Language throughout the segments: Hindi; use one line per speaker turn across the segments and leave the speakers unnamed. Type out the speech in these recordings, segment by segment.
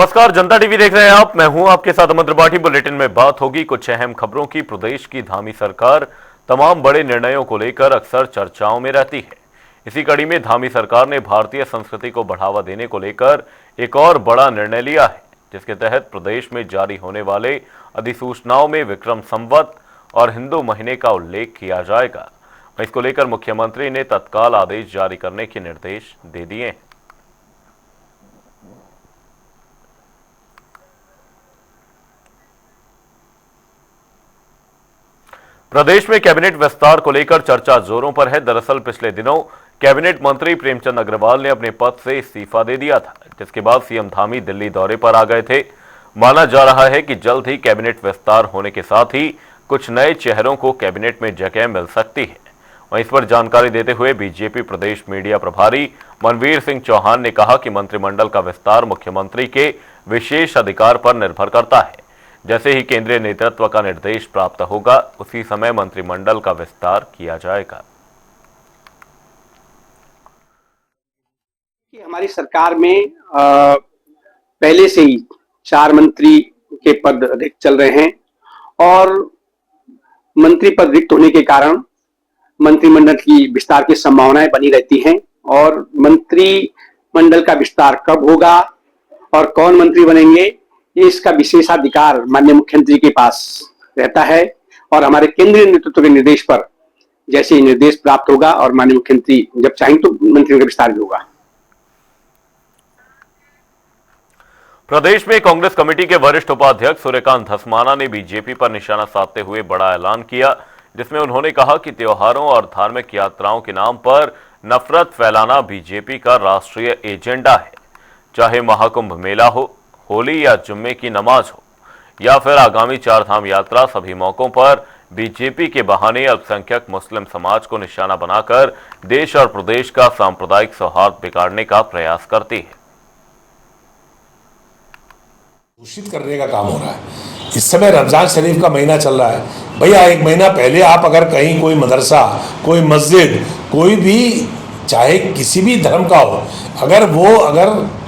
नमस्कार, जनता टीवी देख रहे हैं आप। मैं हूं आपके साथ अमर त्रिपाठी। बुलेटिन में बात होगी कुछ अहम खबरों की। प्रदेश की धामी सरकार तमाम बड़े निर्णयों को लेकर अक्सर चर्चाओं में रहती है। इसी कड़ी में धामी सरकार ने भारतीय संस्कृति को बढ़ावा देने को लेकर एक और बड़ा निर्णय लिया है, जिसके तहत प्रदेश में जारी होने वाले अधिसूचनाओं में विक्रम संवत और हिंदू महीने का उल्लेख किया जाएगा। इसको लेकर मुख्यमंत्री ने तत्काल आदेश जारी करने के निर्देश दे दिए हैं। प्रदेश में कैबिनेट विस्तार को लेकर चर्चा जोरों पर है। दरअसल पिछले दिनों कैबिनेट मंत्री प्रेमचंद अग्रवाल ने अपने पद से इस्तीफा दे दिया था, जिसके बाद सीएम धामी दिल्ली दौरे पर आ गए थे। माना जा रहा है कि जल्द ही कैबिनेट विस्तार होने के साथ ही कुछ नए चेहरों को कैबिनेट में जगह मिल सकती है। वहीं इस पर जानकारी देते हुए बीजेपी प्रदेश मीडिया प्रभारी मनवीर सिंह चौहान ने कहा कि मंत्रिमंडल का विस्तार मुख्यमंत्री के विशेष अधिकार पर निर्भर करता है। जैसे ही केंद्रीय नेतृत्व का निर्देश प्राप्त होगा, उसी समय मंत्रिमंडल का विस्तार किया जाएगा।
हमारी सरकार में पहले से ही 4 मंत्री के पद रिक्त चल रहे हैं और मंत्री पद रिक्त होने के कारण मंत्रिमंडल की विस्तार की संभावनाएं बनी रहती हैं। और मंत्रिमंडल का विस्तार कब होगा और कौन मंत्री बनेंगे, इसका विशेषाधिकार माननीय मुख्यमंत्री के पास रहता है। और हमारे केंद्रीय नेतृत्व के निर्देश पर जैसे ही निर्देश प्राप्त होगा और माननीय मुख्यमंत्री जब चाहेंगे तो मंत्रियों का विस्तार भी होगा।
प्रदेश में कांग्रेस कमेटी के वरिष्ठ उपाध्यक्ष सूर्यकांत धस्माना ने बीजेपी पर निशाना साधते हुए बड़ा ऐलान किया, जिसमें उन्होंने कहा कि त्योहारों और धार्मिक यात्राओं के नाम पर नफरत फैलाना बीजेपी का राष्ट्रीय एजेंडा है। चाहे महाकुंभ मेला हो, होली या जुम्मे की नमाज हो या फिर आगामी 4 धाम यात्रा, सभी मौकों पर बीजेपी के बहाने अल्पसंख्यक मुस्लिम समाज को निशाना बनाकर देश और प्रदेश का सांप्रदायिक सौहार्द बिगाड़ने का प्रयास करती है।
दूषित करने का काम हो रहा है। इस समय रमजान शरीफ का महीना चल रहा है। भैया 1 महीना पहले आप अगर कहीं कोई मदरसा, कोई मस्जिद, कोई भी चाहे किसी भी धर्म का हो, अगर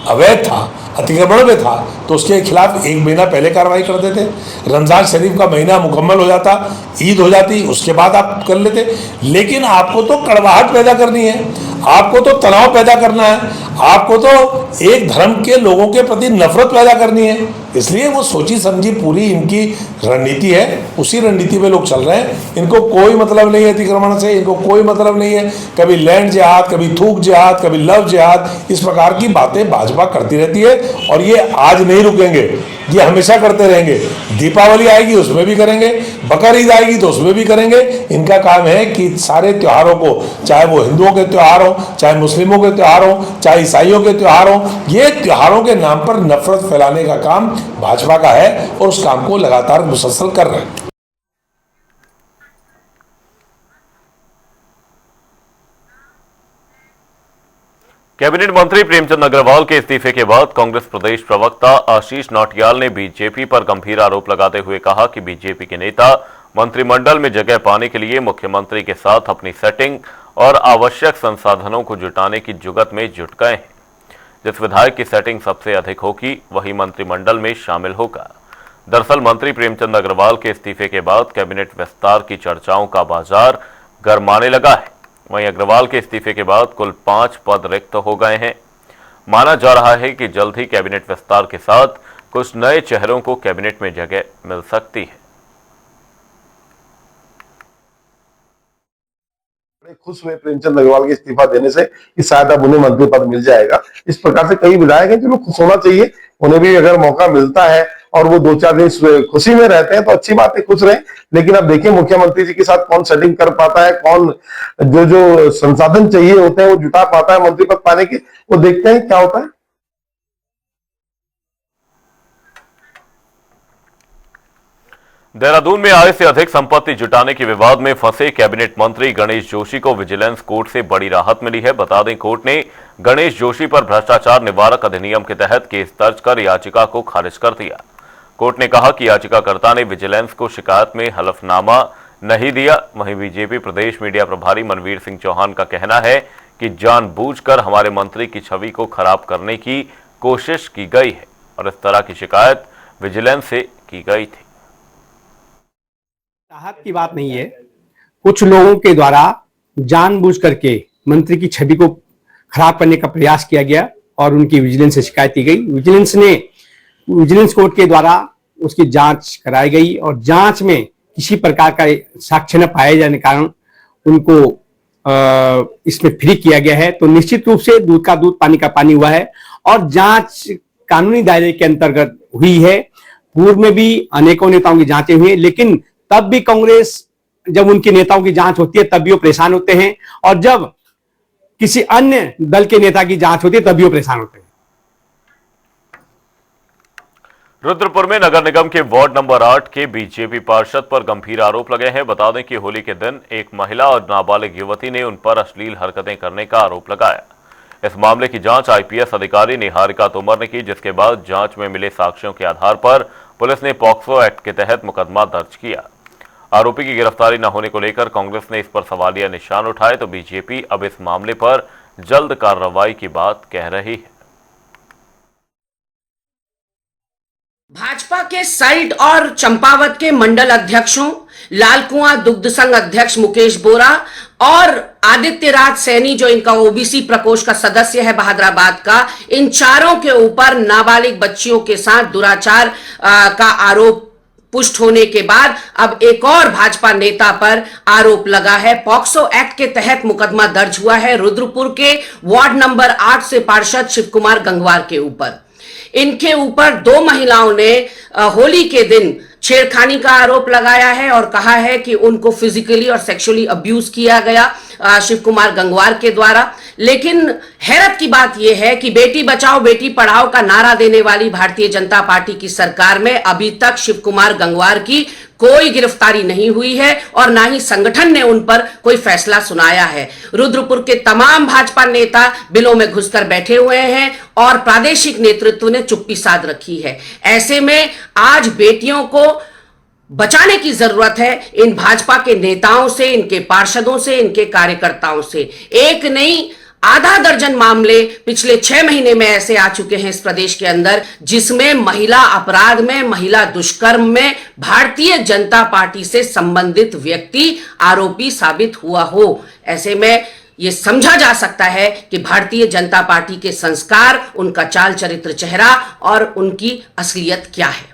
अवैध था, अतिक्रमण में था, तो उसके खिलाफ 1 महीना पहले कार्रवाई कर देते। रमजान शरीफ का महीना मुकम्मल हो जाता, ईद हो जाती, उसके बाद आप कर लेते। लेकिन आपको तो कड़वाहट पैदा करनी है, आपको तो तनाव पैदा करना है, आपको तो एक धर्म के लोगों के प्रति नफरत पैदा करनी है। इसलिए वो सोची समझी पूरी इनकी रणनीति है, उसी रणनीति में लोग चल रहे हैं। इनको कोई मतलब नहीं है अतिक्रमण से, इनको कोई मतलब नहीं है कभी लैंड जिहाद, कभी थूक जिहाद, कभी लव जिहाद, इस प्रकार की बातें भाजपा करती रहती है। और ये आज नहीं रुकेंगे, ये हमेशा करते रहेंगे। दीपावली आएगी उसमें भी करेंगे, बकर ईद आएगी तो उसमें भी करेंगे। इनका काम है कि सारे त्योहारों को, चाहे वो हिंदुओं के त्योहार हो, चाहे मुस्लिमों के त्योहार हो, चाहे ईसाइयों के त्योहार हो, ये त्योहारों के नाम पर नफरत फैलाने का काम भाजपा का है और उस काम को लगातार मुसलसल कर रहे हैं।
कैबिनेट मंत्री प्रेमचंद अग्रवाल के इस्तीफे के बाद कांग्रेस प्रदेश प्रवक्ता आशीष नौटियाल ने बीजेपी पर गंभीर आरोप लगाते हुए कहा कि बीजेपी के नेता मंत्रिमंडल में जगह पाने के लिए मुख्यमंत्री के साथ अपनी सेटिंग और आवश्यक संसाधनों को जुटाने की जुगत में जुट गए हैं। जिस विधायक की सेटिंग सबसे अधिक होगी वही मंत्रिमंडल में शामिल होगा। दरअसल मंत्री प्रेमचंद अग्रवाल के इस्तीफे के बाद कैबिनेट विस्तार की चर्चाओं का बाजार गरमाने लगा है। वहीं अग्रवाल के इस्तीफे के बाद कुल 5 पद रिक्त हो गए हैं। माना जा रहा है कि जल्द ही कैबिनेट विस्तार के साथ कुछ नए चेहरों को कैबिनेट में जगह मिल सकती है।
खुश हुए प्रेमचंद अग्रवाल के इस्तीफा देने से कि शायद अब उन्हें मंत्री पद मिल जाएगा। इस प्रकार से कई विधायक हैं जो खुश होना चाहिए, उन्हें भी अगर मौका मिलता है और वो 2-4 दिन खुशी में रहते हैं तो अच्छी बात है, खुश रहे। लेकिन अब देखिए मुख्यमंत्री जी के साथ कौन सेटिंग कर पाता है, कौन जो संसाधन चाहिए होते हैं वो जुटा पाता है मंत्री पद पाने के, वो देखते हैं क्या होता है।
देहरादून में आय से अधिक संपत्ति जुटाने के विवाद में फंसे कैबिनेट मंत्री गणेश जोशी को विजिलेंस कोर्ट से बड़ी राहत मिली है। बता दें, कोर्ट ने गणेश जोशी पर भ्रष्टाचार निवारक अधिनियम के तहत केस दर्ज कर याचिका को खारिज कर दिया। कोर्ट ने कहा कि याचिकाकर्ता ने विजिलेंस को शिकायत में हलफनामा नहीं दिया। वहीं बीजेपी प्रदेश मीडिया प्रभारी मनवीर सिंह चौहान का कहना है कि जानबूझकर हमारे मंत्री की छवि को खराब करने की कोशिश की गई है। और इस तरह की शिकायत विजिलेंस से की गई थी।
राहत की बात नहीं है, कुछ लोगों के द्वारा जानबूझ करके मंत्री की छवि को खराब करने का प्रयास किया गया और उनकी विजिलेंस से शिकायत की गई। विजिलेंस कोर्ट के द्वारा उसकी जांच कराई गई और जांच में किसी प्रकार का साक्ष्य न पाए जाने के कारण उनको इसमें फ्री किया गया है। तो निश्चित रूप से दूध का दूध पानी का पानी हुआ है और जांच कानूनी दायरे के अंतर्गत हुई है। पूर्व में भी अनेकों नेताओं की जांचें हुई, लेकिन तब भी कांग्रेस, जब उनके नेताओं की जांच होती है तब भी वो परेशान होते हैं, और जब किसी अन्य दल के नेता की जांच होती है तब भी वो परेशान होते हैं।
रुद्रपुर में नगर निगम के वार्ड नंबर 8 के बीजेपी पार्षद पर गंभीर आरोप लगे हैं। बता दें कि होली के दिन एक महिला और नाबालिग युवती ने उन पर अश्लील हरकतें करने का आरोप लगाया। इस मामले की जांच आईपीएस अधिकारी निहारिका तोमर ने की, जिसके बाद जांच में मिले साक्ष्यों के आधार पर पुलिस ने पॉक्सो एक्ट के तहत मुकदमा दर्ज किया। आरोपी की गिरफ्तारी न होने को लेकर कांग्रेस ने इस पर सवालिया निशान उठाए, तो बीजेपी अब इस मामले पर जल्द कार्रवाई की बात कह रही है।
भाजपा के साइड और चंपावत के मंडल अध्यक्षों, लालकुआं दुग्ध संघ अध्यक्ष मुकेश बोरा और आदित्य राज सैनी, जो इनका ओबीसी प्रकोष्ठ का सदस्य है बहादुराबाद का, इन चारों के ऊपर नाबालिग बच्चियों के साथ दुराचार का आरोप पुष्ट होने के बाद अब एक और भाजपा नेता पर आरोप लगा है। पॉक्सो एक्ट के तहत मुकदमा दर्ज हुआ है रुद्रपुर के वार्ड नंबर 8 से पार्षद शिव कुमार गंगवार के ऊपर। इनके ऊपर दो महिलाओं ने होली के दिन छेड़खानी का आरोप लगाया है और कहा है कि उनको फिजिकली और सेक्सुअली अब्यूज किया गया शिव कुमार गंगवार के द्वारा। लेकिन हैरत की बात यह है कि बेटी बचाओ बेटी पढ़ाओ का नारा देने वाली भारतीय जनता पार्टी की सरकार में अभी तक शिव कुमार गंगवार की कोई गिरफ्तारी नहीं हुई है और ना ही संगठन ने उन पर कोई फैसला सुनाया है। रुद्रपुर के तमाम भाजपा नेता बिलों में घुसकर बैठे हुए हैं और प्रादेशिक नेतृत्व ने चुप्पी साध रखी है। ऐसे में आज बेटियों को बचाने की जरूरत है इन भाजपा के नेताओं से, इनके पार्षदों से, इनके कार्यकर्ताओं से। एक नहीं, आधा दर्जन मामले पिछले 6 महीने में ऐसे आ चुके हैं इस प्रदेश के अंदर, जिसमें महिला अपराध में, महिला दुष्कर्म में भारतीय जनता पार्टी से संबंधित व्यक्ति आरोपी साबित हुआ हो। ऐसे में यह समझा जा सकता है कि भारतीय जनता पार्टी के संस्कार, उनका चाल चरित्र, चेहरा और उनकी असलियत क्या है।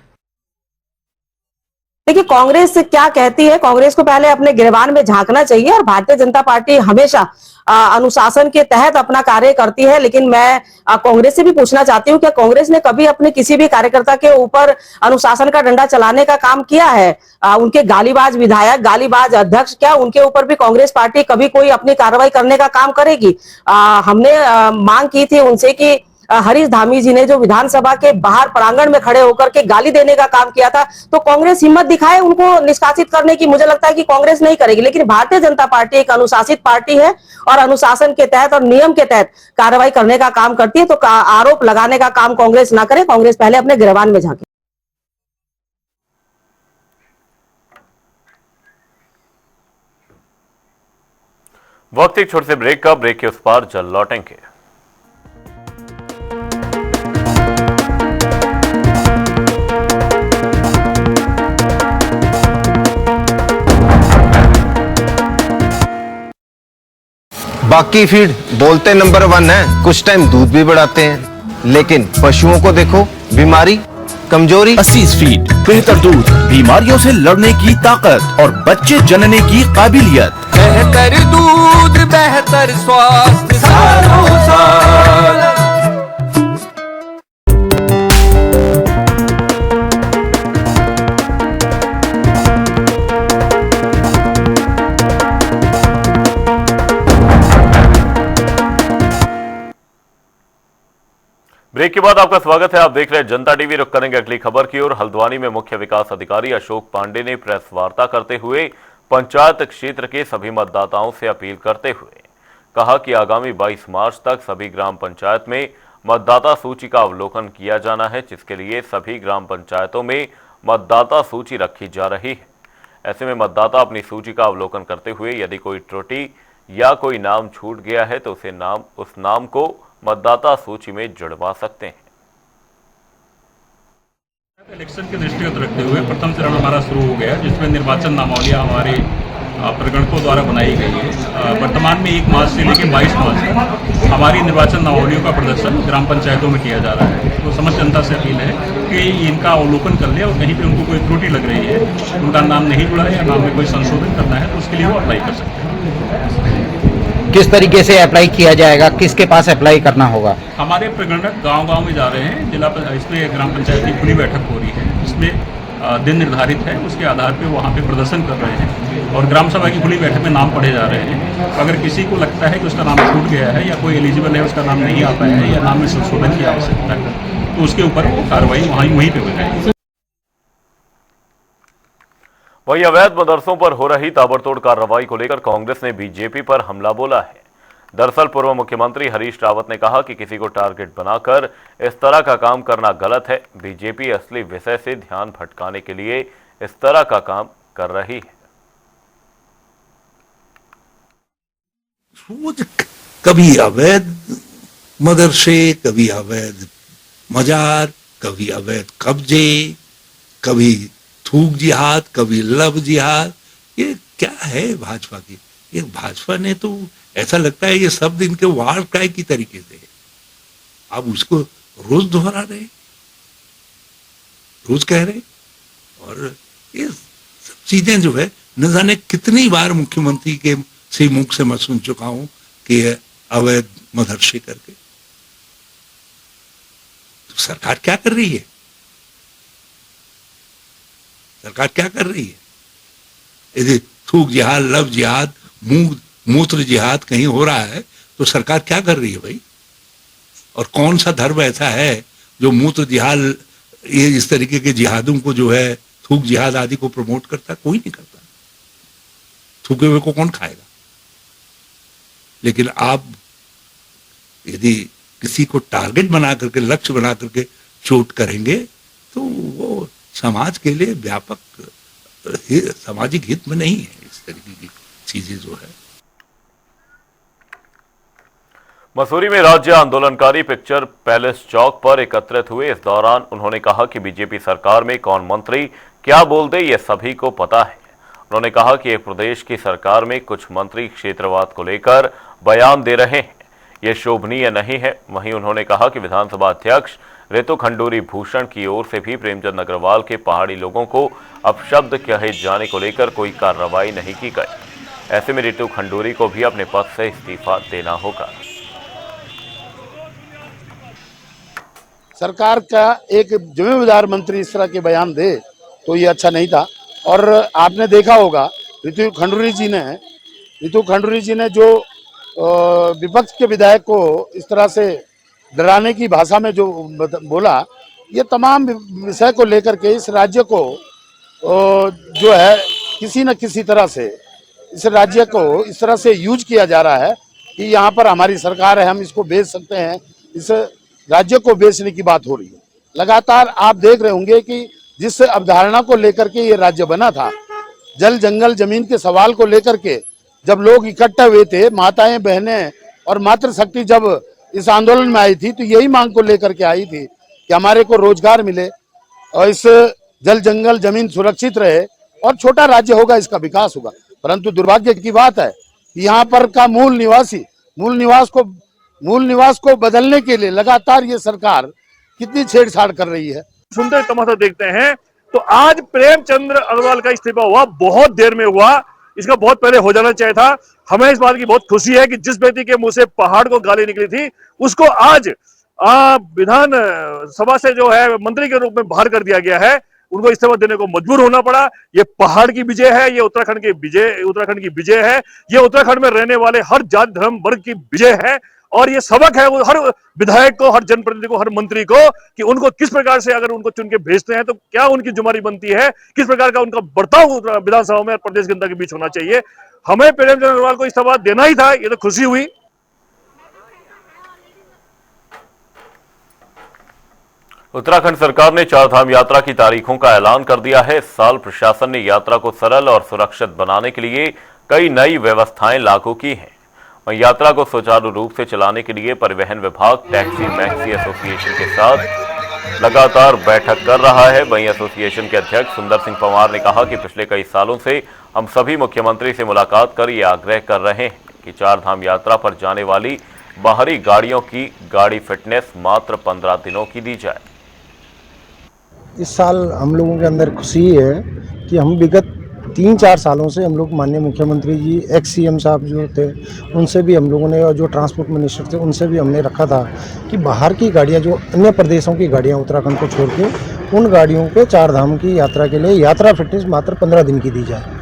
देखिए, कांग्रेस क्या कहती है, कांग्रेस को पहले अपने गिरबान में झांकना चाहिए और भारतीय जनता पार्टी हमेशा अनुशासन के तहत अपना कार्य करती है। लेकिन मैं कांग्रेस से भी पूछना चाहती हूँ, क्या कांग्रेस ने कभी अपने किसी भी कार्यकर्ता के ऊपर अनुशासन का डंडा चलाने का काम किया है? उनके गालीबाज विधायक, गालीबाज अध्यक्ष, क्या उनके ऊपर भी कांग्रेस पार्टी कभी कोई अपनी कार्रवाई करने का काम करेगी? हमने मांग की थी उनसे कि हरीश धामी जी ने जो विधानसभा के बाहर प्रांगण में खड़े होकर के गाली देने का काम किया था, तो कांग्रेस हिम्मत दिखाए उनको निष्कासित करने की। मुझे लगता है कि कांग्रेस नहीं करेगी, लेकिन भारतीय जनता पार्टी एक अनुशासित पार्टी है और अनुशासन के तहत और नियम के तहत कार्रवाई करने का काम करती है। तो आरोप लगाने का काम कांग्रेस ना करे, कांग्रेस पहले अपने गिरबान में झांके।
वक्त एक छोटे से ब्रेक का, ब्रेक के उस पार जल्द लौटेंगे।
बाकी फीड बोलते नंबर 1 है, कुछ टाइम दूध भी बढ़ाते हैं, लेकिन पशुओं को देखो, बीमारी, कमजोरी।
असीस फीड, बेहतर दूध, बीमारियों से लड़ने की ताकत और बच्चे जनने की काबिलियत।
बेहतर दूध, बेहतर स्वास्थ्य, सालों साल।
ब्रेक के बाद आपका स्वागत है। आप देख रहे हैं जनता टीवी। रुक करेंगे अगली खबर की ओर। हल्द्वानी में मुख्य विकास अधिकारी अशोक पांडे ने प्रेस वार्ता करते हुए पंचायत क्षेत्र के सभी मतदाताओं से अपील करते हुए कहा कि आगामी 22 मार्च तक सभी ग्राम पंचायत में मतदाता सूची का अवलोकन किया जाना है, जिसके लिए सभी ग्राम पंचायतों में मतदाता सूची रखी जा रही है। ऐसे में मतदाता अपनी सूची का अवलोकन करते हुए यदि कोई त्रुटि या कोई नाम छूट गया है तो उस नाम को मतदाता सूची में जुड़वा सकते हैं।
इलेक्शन के दृष्टिगत रखते हुए प्रथम चरण हमारा शुरू हो गया, जिसमें निर्वाचन नामावलियाँ हमारे प्रगणकों द्वारा बनाई गई है। वर्तमान में 1 मार्च से लेकर 22 मार्च तक हमारी निर्वाचन नामावलियों का प्रदर्शन ग्राम पंचायतों में किया जा रहा है। तो समस्त जनता से अपील है कि इनका अवलोकन कर ले और कहीं पे उनको कोई त्रुटि लग रही है, उनका नाम नहीं जुड़ा है या नाम में कोई संशोधन करना है, तो उसके लिए वो अप्लाई कर सकते हैं।
किस तरीके से अप्लाई किया जाएगा, किसके पास अप्लाई करना होगा?
हमारे प्रगणक गांव-गांव में जा रहे हैं। इसमें ग्राम पंचायत की खुली बैठक हो रही है, इसमें दिन निर्धारित है, उसके आधार पे वहाँ पे प्रदर्शन कर रहे हैं और ग्राम सभा की खुली बैठक में नाम पढ़े जा रहे हैं। अगर किसी को लगता है कि उसका नाम छूट गया है या कोई एलिजिबल है, उसका नाम नहीं आ पाया है या नाम में संशोधन की आवश्यकता है, तो उसके ऊपर वो कार्रवाई वहीं पे हो जाएगी।
वहीं अवैध मदरसों पर हो रही ताबड़तोड़ कार्रवाई को लेकर कांग्रेस ने बीजेपी पर हमला बोला है। दरअसल पूर्व मुख्यमंत्री हरीश रावत ने कहा कि किसी को टारगेट बनाकर इस तरह का काम करना गलत है। बीजेपी असली विषय से ध्यान भटकाने के लिए इस तरह का काम कर रही है।
कभी अवैध मदरसे, कभी अवैध मजार, कभी अवैध कब्जे, कभी थूक जिहाद, कभी लब जिहाद। ये क्या है भाजपा की? ये भाजपा ने तो ऐसा लगता है ये शब्द इनके वार क्राई की तरीके से आप उसको रोज दोहरा रहे, रोज कह रहे, और ये सब चीजें जो है न जाने कितनी बार मुख्यमंत्री के से मुख से मैं सुन चुका हूं कि अवैध मदरसे करके। तो सरकार क्या कर रही है? सरकार क्या कर रही है? यदि थूक जिहाद, लब जिहाद, मूत्र जिहाद कहीं हो रहा है तो सरकार क्या कर रही है भाई? और कौन सा धर्म ऐसा है जो मूत्र जिहाद, ये इस तरीके के जिहादों को जो है, थूक जिहाद आदि को प्रमोट करता? कोई नहीं करता। थूके हुए को कौन खाएगा? लेकिन आप यदि किसी को टारगेट बना करके, लक्ष्य बना करके चोट करेंगे तो वो समाज के लिए व्यापक सामाजिक हित में नहीं है। इस तरीके की चीजें जो है।
मसूरी में राज्य आंदोलनकारी पिक्चर पैलेस चौक पर एकत्रित हुए। इस दौरान उन्होंने कहा कि बीजेपी सरकार में कौन मंत्री क्या बोल दे ये सभी को पता है। उन्होंने कहा कि एक प्रदेश की सरकार में कुछ मंत्री क्षेत्रवाद को लेकर बयान दे रहे हैं, यह शोभनीय नहीं है। वहीं उन्होंने कहा कि विधानसभा अध्यक्ष रितु खंडूरी भूषण की ओर से भी प्रेमचंद अग्रवाल के पहाड़ी लोगों को अपशब्द कहे जाने को लेकर कोई कार्रवाई नहीं की गई। ऐसे में रितु खंडूरी को भी अपने पद से इस्तीफा देना होगा।
सरकार का एक जिम्मेदार मंत्री इस तरह के बयान दे तो ये अच्छा नहीं था। और आपने देखा होगा रितु खंडूरी जी ने जो विपक्ष के विधायक को इस तरह से डराने की भाषा में जो बोला, ये तमाम विषय को लेकर के इस राज्य को जो है किसी न किसी तरह से इस राज्य को इस तरह से यूज किया जा रहा है कि यहाँ पर हमारी सरकार है, हम इसको बेच सकते हैं। इस राज्य को बेचने की बात हो रही है। लगातार आप देख रहे होंगे कि जिस अवधारणा को लेकर के ये राज्य बना था, जल जंगल जमीन के सवाल को लेकर के जब लोग इकट्ठे हुए थे, माताएं बहनें और मातृशक्ति जब इस आंदोलन में आई थी तो यही मांग को लेकर के आई थी कि हमारे को रोजगार मिले और इस जल जंगल जमीन सुरक्षित रहे और छोटा राज्य होगा, इसका विकास होगा। परंतु दुर्भाग्य की बात है कि यहाँ पर का मूल निवास को बदलने के लिए लगातार ये सरकार कितनी छेड़छाड़ कर रही है।
सुनते तमाशा देखते हैं। तो आज प्रेमचंद अग्रवाल का इस्तीफा हुआ, बहुत देर में हुआ, इसका बहुत पहले हो जाना चाहिए था। हमें इस बात की बहुत खुशी है कि जिस व्यक्ति के मुंह से पहाड़ को गाली निकली थी उसको आज विधान सभा से जो है मंत्री के रूप में बाहर कर दिया गया है। उनको इस्तीफा देने को मजबूर होना पड़ा। ये पहाड़ की विजय है, ये उत्तराखंड की विजय है, ये उत्तराखंड में रहने वाले हर जाति धर्म वर्ग की विजय है। और ये सबक है वो हर विधायक को, हर जनप्रतिनिधि को, हर मंत्री को कि उनको किस प्रकार से अगर उनको चुन के भेजते हैं तो क्या उनकी जिम्मेदारी बनती है, किस प्रकार का उनका बर्ताव विधानसभा में और प्रदेश जनता के बीच होना चाहिए। हमें प्रेमचंद अग्रवाल को इस्तीफा देना ही था, ये तो खुशी हुई।
उत्तराखंड सरकार ने चारधाम यात्रा की तारीखों का ऐलान कर दिया है। इस साल प्रशासन ने यात्रा को सरल और सुरक्षित बनाने के लिए कई नई व्यवस्थाएं लागू की हैं। वहीं यात्रा को सुचारू रूप से चलाने के लिए परिवहन विभाग टैक्सी मैक्सी एसोसिएशन के साथ लगातार बैठक कर रहा है। वहीं एसोसिएशन के अध्यक्ष सुंदर सिंह पंवार ने कहा कि पिछले कई सालों से हम सभी मुख्यमंत्री से मुलाकात कर ये आग्रह कर रहे हैं कि चार धाम यात्रा पर जाने वाली बाहरी गाड़ियों की गाड़ी फिटनेस मात्र 15 दिनों की दी जाए।
इस साल हम लोगों के अंदर खुशी है कि हम विगत 3-4 सालों से हम लोग माननीय मुख्यमंत्री जी एक्स सीएम साहब जो थे उनसे भी हम लोगों ने, और जो ट्रांसपोर्ट मिनिस्टर थे उनसे भी हमने रखा था कि बाहर की गाड़ियां, जो अन्य प्रदेशों की गाड़ियां उत्तराखंड को छोड़ के, उन गाड़ियों पे चार धाम की यात्रा के लिए यात्रा फिटनेस मात्र 15 दिन की दी जाए।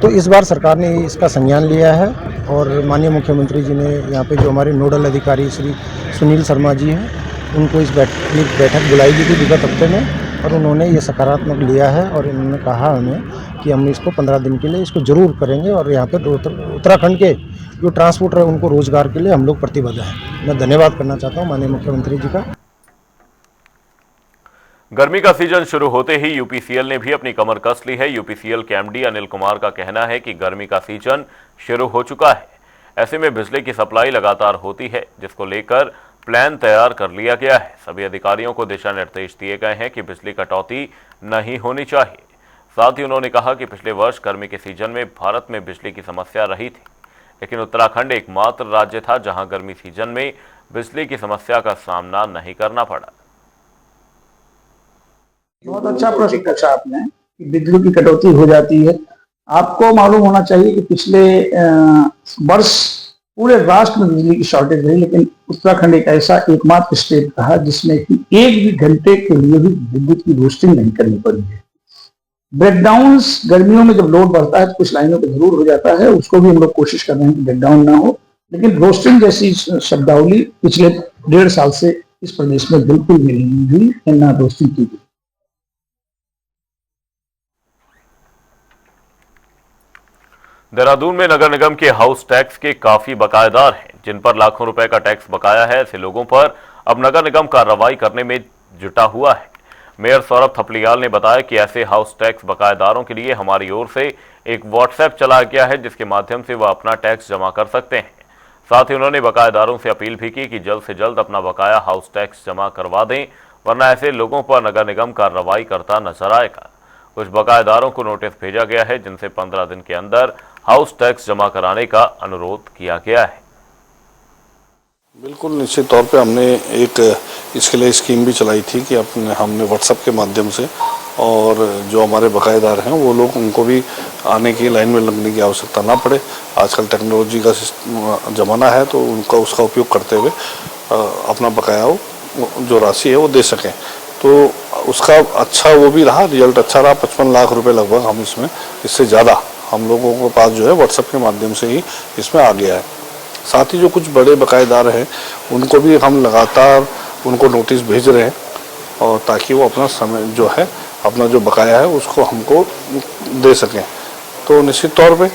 तो इस बार सरकार ने इसका संज्ञान लिया है और माननीय मुख्यमंत्री जी ने यहाँ पे जो हमारे नोडल अधिकारी श्री सुनील शर्मा जी हैं उनको इस बैठक बुलाई गई थी विगत हफ्ते में, और उन्होंने ये सकारात्मक लिया है और उन्होंने कहा हमें कि हम इसको 15 दिन के लिए इसको जरूर करेंगे और यहाँ पर उत्तराखंड के जो ट्रांसपोर्टर है उनको रोजगार के लिए हम लोग प्रतिबद्ध हैं। मैं धन्यवाद करना चाहता हूँ माननीय मुख्यमंत्री जी का।
गर्मी का सीजन शुरू होते ही यूपीसीएल ने भी अपनी कमर कस ली है। यूपीसीएल के एमडी अनिल कुमार का कहना है कि गर्मी का सीजन शुरू हो चुका है, ऐसे में बिजली की सप्लाई लगातार होती है, जिसको लेकर प्लान तैयार कर लिया गया है। सभी अधिकारियों को दिशा निर्देश दिए गए हैं कि बिजली कटौती नहीं होनी चाहिए। साथ ही उन्होंने कहा कि पिछले वर्ष गर्मी के सीजन में भारत में बिजली की समस्या रही थी, लेकिन उत्तराखंड एकमात्र राज्य था जहां गर्मी सीजन में बिजली की समस्या का सामना नहीं करना पड़ा।
बहुत अच्छा प्रश्न पूछा आपने कि बिजली की कटौती हो जाती है। आपको मालूम होना चाहिए कि पिछले वर्ष पूरे राष्ट्र में बिजली की शॉर्टेज रही, लेकिन उत्तराखंड एक ऐसा एकमात्र स्टेट रहा जिसमें कि एक भी घंटे के लिए भी विद्युत की रोस्टिंग नहीं करनी पड़ी है। ब्रेकडाउन्स गर्मियों में जब लोड बढ़ता है तो कुछ लाइनों पर जरूर हो जाता है, उसको भी हम लोग कोशिश कर रहे हैं कि ब्रेकडाउन ना हो, लेकिन रोस्टिंग जैसी शब्दावली पिछले 1.5 साल से इस प्रदेश में बिल्कुल भी नहीं हुई, ना रोस्टिंग की गई।
देहरादून में नगर निगम के हाउस टैक्स के काफी बकायेदार हैं, जिन पर लाखों रुपए का टैक्स बकाया है। ऐसे लोगों पर अब नगर निगम कार्रवाई करने में जुटा हुआ है। मेयर सौरभ थपलियाल ने बताया कि ऐसे हाउस टैक्स बकायेदारों के लिए हमारी ओर से एक व्हाट्सएप चलाया गया है, जिसके माध्यम से वह अपना टैक्स जमा कर सकते हैं। साथ ही उन्होंने बकायेदारों से अपील भी की कि जल्द से जल्द अपना बकाया हाउस टैक्स जमा करवा दें, वरना ऐसे लोगों पर नगर निगम कार्रवाई करता नजर आएगा। कुछ बकायेदारों को नोटिस भेजा गया है, जिनसे 15 दिन के अंदर हाउस टैक्स जमा कराने का अनुरोध किया गया है।
बिल्कुल निश्चित तौर पे हमने एक इसके लिए स्कीम भी चलाई थी कि हमने व्हाट्सएप के माध्यम से, और जो हमारे बकायेदार हैं वो लोग, उनको भी आने की लाइन में लगने की आवश्यकता ना पड़े। आजकल टेक्नोलॉजी का ज़माना है, तो उसका उपयोग करते हुए अपना बकाया जो राशि है वो दे सकें। तो उसका अच्छा वो भी रहा, रिजल्ट अच्छा रहा। 55 लाख रुपए लगभग हम इससे ज़्यादा हम लोगों के पास जो है व्हाट्सएप के माध्यम से ही इसमें आ गया है। साथ ही जो कुछ बड़े बकायेदार हैं उनको भी हम लगातार उनको नोटिस भेज रहे हैं, और ताकि वो अपना समय जो है, अपना जो बकाया है उसको हमको दे सकें। तो निश्चित तौर पे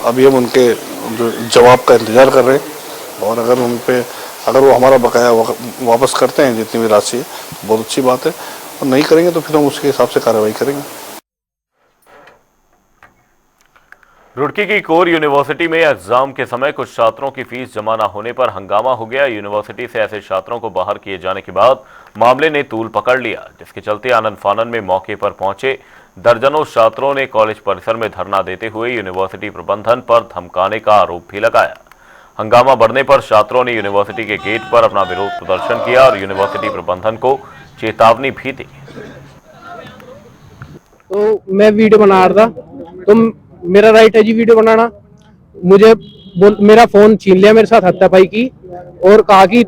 अभी हम उनके जो जवाब का इंतज़ार कर रहे हैं, और अगर वो हमारा बकाया वापस करते हैं जितनी भी राशि है, बहुत अच्छी बात है, और नहीं करेंगे तो फिर हम उसके हिसाब से कार्रवाई करेंगे।
रुड़की की कोर यूनिवर्सिटी में एग्जाम के समय कुछ छात्रों की फीस जमा न होने पर हंगामा हो गया। यूनिवर्सिटी से ऐसे छात्रों को बाहर किए जाने के बाद मामले ने तूल पकड़ लिया, जिसके चलते आनन फानन में मौके पर पहुंचे दर्जनों छात्रों ने कॉलेज परिसर में धरना देते हुए यूनिवर्सिटी प्रबंधन पर धमकाने का आरोप भी लगाया। हंगामा बढ़ने पर छात्रों ने यूनिवर्सिटी के गेट पर अपना विरोध प्रदर्शन किया और यूनिवर्सिटी प्रबंधन को चेतावनी भी दी।
तो मैं वीडियो बना रहा था, तो मेरा राइट है जी वीडियो बनाना। मुझे मेरा फोन छीन लिया, मेरे साथ हत्यापाई की और कहा कि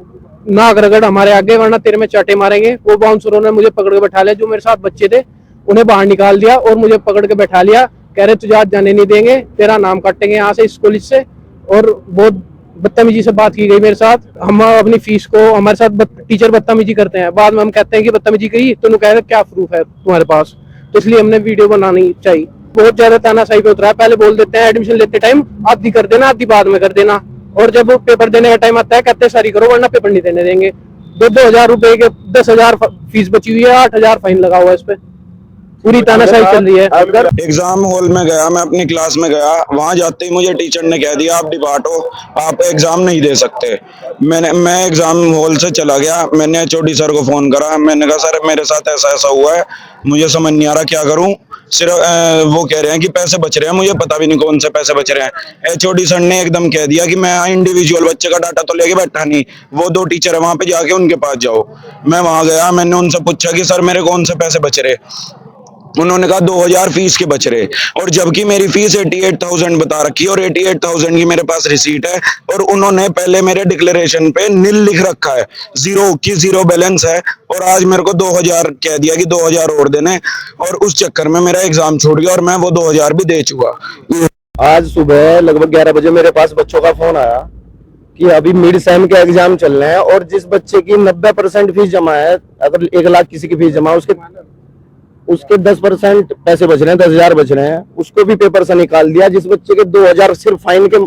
ना अगर हमारे आगे, वरना तेरे में चाटे मारेंगे। वो बाउंसरों ने मुझे पकड़ के बैठा लिया, जो मेरे साथ बच्चे थे उन्हें बाहर निकाल दिया और मुझे पकड़ के बैठा लिया। कह रहे तुझे आज जाने नहीं देंगे, तेरा नाम काटेंगे यहाँ से, इस कॉलेज से। और बहुत बदतमीजी से बात की गई मेरे साथ। हम अपनी फीस को, हमारे साथ टीचर बदतमीजी करते हैं, बाद में हम कहते हैं कि बदतमीजी कही, तो कह रहे क्या प्रूफ है तुम्हारे पास। तो इसलिए हमने वीडियो बनानी चाहिए। बहुत ज्यादा तानाशाही पे उतरा है। पहले बोल देते हैं एडमिशन लेते टाइम आधी कर देना, आधी बाद में कर देना, और जब पेपर देने का टाइम आता है कहते हैं सारी करो वरना पेपर नहीं देने देंगे। 2-2 हजार रुपए के 10,000 फीस बची हुई है, 8,000 फाइन लगा हुआ है इस पे। पूरी तानाशाही चल रही है।
अगर एग्जाम हॉल में गया, मैं अपनी क्लास में गया, वहां जाते ही मुझे टीचर ने कह दिया आप डिपार्ट हो, आप एग्जाम नहीं दे सकते। मैं एग्जाम हॉल से चला गया, मैंने HOD सर को फोन करा, मैंने कहा सर मेरे साथ ऐसा ऐसा हुआ है, मुझे समझ नहीं आ रहा क्या करूं। सिर्फ वो कह रहे हैं कि पैसे बच रहे हैं, मुझे पता भी नहीं कौन से पैसे बच रहे हैं। HOD सर ने एकदम कह दिया कि मैं इंडिविजुअल बच्चे का डाटा तो लेके बैठा नहीं, वो 2 टीचर है वहां पे, जाके उनके पास जाओ। मैं वहां गया, मैंने उनसे पूछा कि सर मेरे कौन से पैसे बच रहे। उन्होंने कहा 2000 फीस के बच रहे, और जबकि मेरी फीस 88,000 बता रखी है और 88,000 की मेरे पास रिसीट है। और उन्होंने पहले मेरे डिक्लेरेशन पे नील लिख रखा है, जीरो बैलेंस है, और आज मेरे को 2000 कह दिया कि 2000 और देने, और उस चक्कर में मेरा एग्जाम छूट गया और मैं वो 2000 भी दे चुका।
आज सुबह लगभग 11 बजे मेरे पास बच्चों का फोन आया कि अभी मिड सेम के एग्जाम चल रहे हैं और जिस बच्चे की 90% फीस जमा है, अगर 1 लाख किसी की फीस जमा, उसके 10% पैसे बच रहे हैं, 10,000 बच रहे हैं, उसको भी पेपर से निकाल दिया। जिस बच्चे के 2000 सिर्फ फाइन के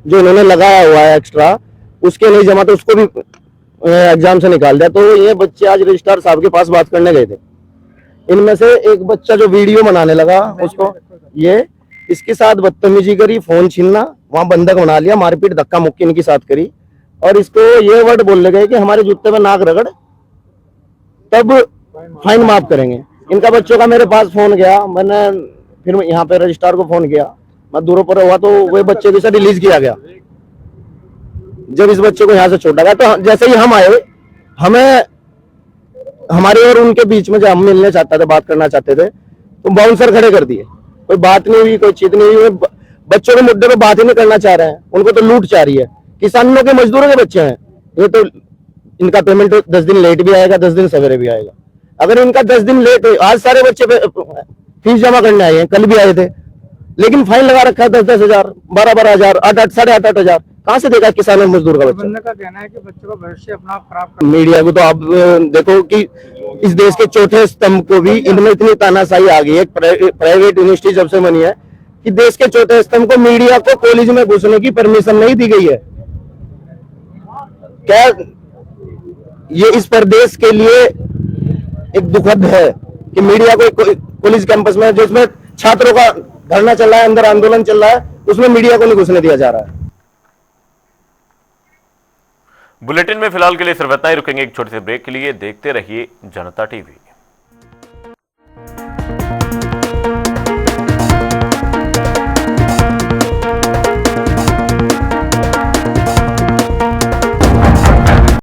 जो इन्होंने लगाया हुआ है एक्स्ट्रा, उसके नहीं जमा, तो उसको भी एग्जाम से निकाल दिया। तो ये बच्चे आज रजिस्ट्रार साहब के पास बात करने गए थे। इनमें से एक बच्चा जो वीडियो बनाने लगा, उसको इसके साथ बदतमीजी करी, फोन छीनना, वहां बंधक बना लिया, मारपीट धक्का मुक्की इनके साथ करी, और इसको ये वर्ड बोलने गए कि हमारे जूते में नाक रगड़ तब फाइन माफ करेंगे। इनका बच्चों का मेरे पास फोन गया, मैंने फिर यहाँ पे रजिस्ट्रार को फोन किया, मैं दूरों पर हुआ तो वही बच्चे को रिलीज किया गया। जब इस बच्चे को यहाँ से छोड़ा गया तो जैसे ही हम आए, हमें हमारे और उनके बीच में जब हम मिलने चाहते थे, बात करना चाहते थे, तो बाउंसर खड़े कर दिए। कोई बात नहीं हुई, कोई चीज नहीं हुई, बच्चों के मुद्दे पे बात ही नहीं करना चाह रहे हैं, उनको तो लूट चाह रही है। किसानों के, मजदूरों के बच्चे हैं ये, तो इनका पेमेंट 10 दिन लेट भी आएगा, 10 दिन सवेरे भी आएगा। अगर इनका 10 दिन लेट है, आज सारे बच्चे फीस जमा करने आए हैं, कल भी आए थे, लेकिन फाइन लगा रखा है 10-10 हजार, 12-12 हजार, 8-8, 8.5 हजार। कहाँ से देगा किसान और मजदूर का बच्चा?
का कहना है कि बच्चों का भविष्य अपना खराब।
मीडिया को तो आप देखो कि इस देश के चौथे स्तंभ को भी इनमें इतनी तानाशाही आ गई है, प्राइवेट यूनिवर्सिटी जब से बनी है, कि देश के चौथे स्तंभ को, मीडिया को कॉलेज में घुसने की परमिशन नहीं दी गई है। क्या ये इस प्रदेश के लिए एक दुखद है कि मीडिया को कॉलेज कैंपस में, जिसमें छात्रों का धरना चल रहा है, अंदर आंदोलन चल रहा है, उसमें मीडिया को नहीं घुसने दिया जा रहा है।
बुलेटिन में फिलहाल के लिए सिर्फ इतना ही। रुकेंगे एक छोटे से ब्रेक के लिए। देखते रहिए जनता टीवी।